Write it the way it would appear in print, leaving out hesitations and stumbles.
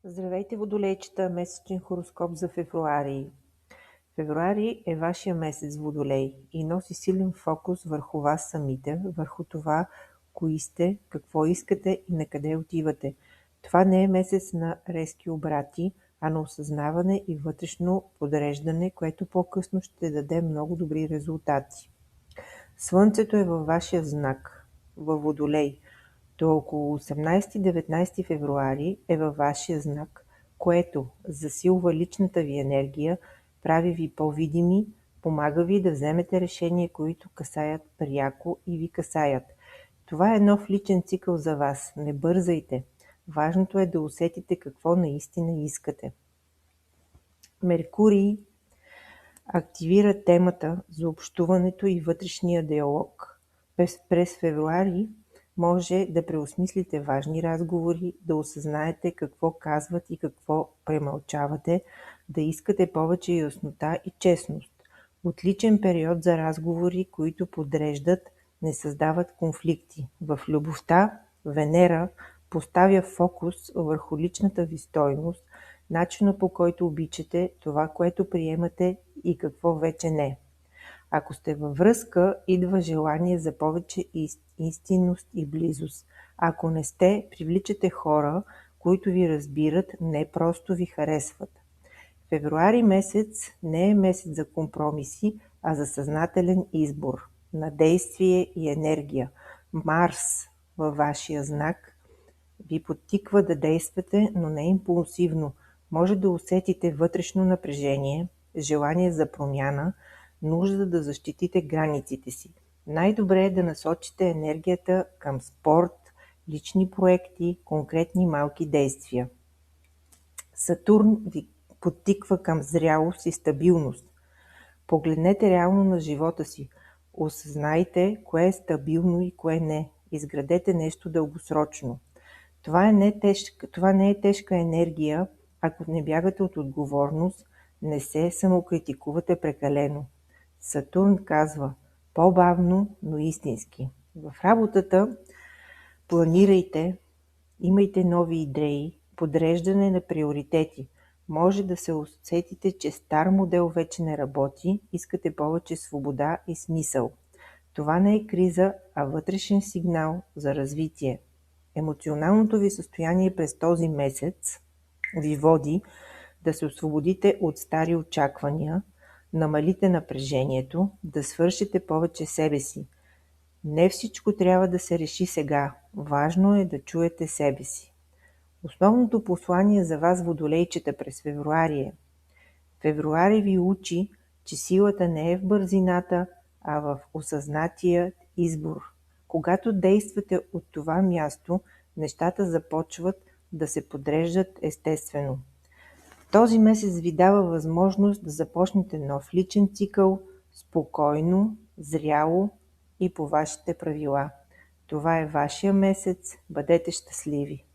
Здравейте, водолейчета! Месечен хороскоп за февруари. Февруари е вашия месец, водолей, и носи силен фокус върху вас самите, върху това, кои сте, какво искате и на къде отивате. Това не е месец на резки обрати, а на осъзнаване и вътрешно подреждане, което по-късно ще даде много добри резултати. Слънцето е във вашия знак, във Водолей. До около 18-19 февруари е във вашия знак, което засилва личната ви енергия, прави ви по-видими, помага ви да вземете решения, които касаят пряко и ви касаят. Това е нов личен цикъл за вас. Не бързайте. Важното е да усетите какво наистина искате. Меркурий активира темата за общуването и вътрешния диалог. През февруари може да преосмислите важни разговори, да осъзнаете какво казват и какво премълчавате, да искате повече яснота и честност. Отличен период за разговори, които подреждат, не създават конфликти. В любовта Венера поставя фокус върху личната ви стойност, начина по който обичате, това, което приемате и какво вече не. Ако сте във връзка, идва желание за повече истинност и близост. Ако не сте, привличате хора, които ви разбират, не просто ви харесват. Февруари месец не е месец за компромиси, а за съзнателен избор на действие и енергия. Марс във вашия знак ви подтиква да действате, но не импулсивно. Може да усетите вътрешно напрежение, желание за промяна, нужда да защитите границите си. Най-добре е да насочите енергията към спорт, лични проекти, конкретни малки действия. Сатурн ви подтиква към зрялост и стабилност. Погледнете реално на живота си. Осъзнайте кое е стабилно и кое не. Изградете нещо дългосрочно. Това не е тежка енергия, ако не бягате от отговорност, не се самокритикувате прекалено. Сатурн казва: по-бавно, но истински. В работата планирайте, имайте нови идеи, подреждане на приоритети. Може да се усетите, че стар модел вече не работи, искате повече свобода и смисъл. Това не е криза, а вътрешен сигнал за развитие. Емоционалното ви състояние през този месец ви води да се освободите от стари очаквания, намалите напрежението, да свършите повече себе си. Не всичко трябва да се реши сега. Важно е да чуете себе си. Основното послание за вас, водолейчета, през февруари е: февруари ви учи, че силата не е в бързината, а в осъзнатия избор. Когато действате от това място, нещата започват да се подреждат естествено. Този месец ви дава възможност да започнете нов личен цикъл, спокойно, зряло и по вашите правила. Това е вашия месец. Бъдете щастливи!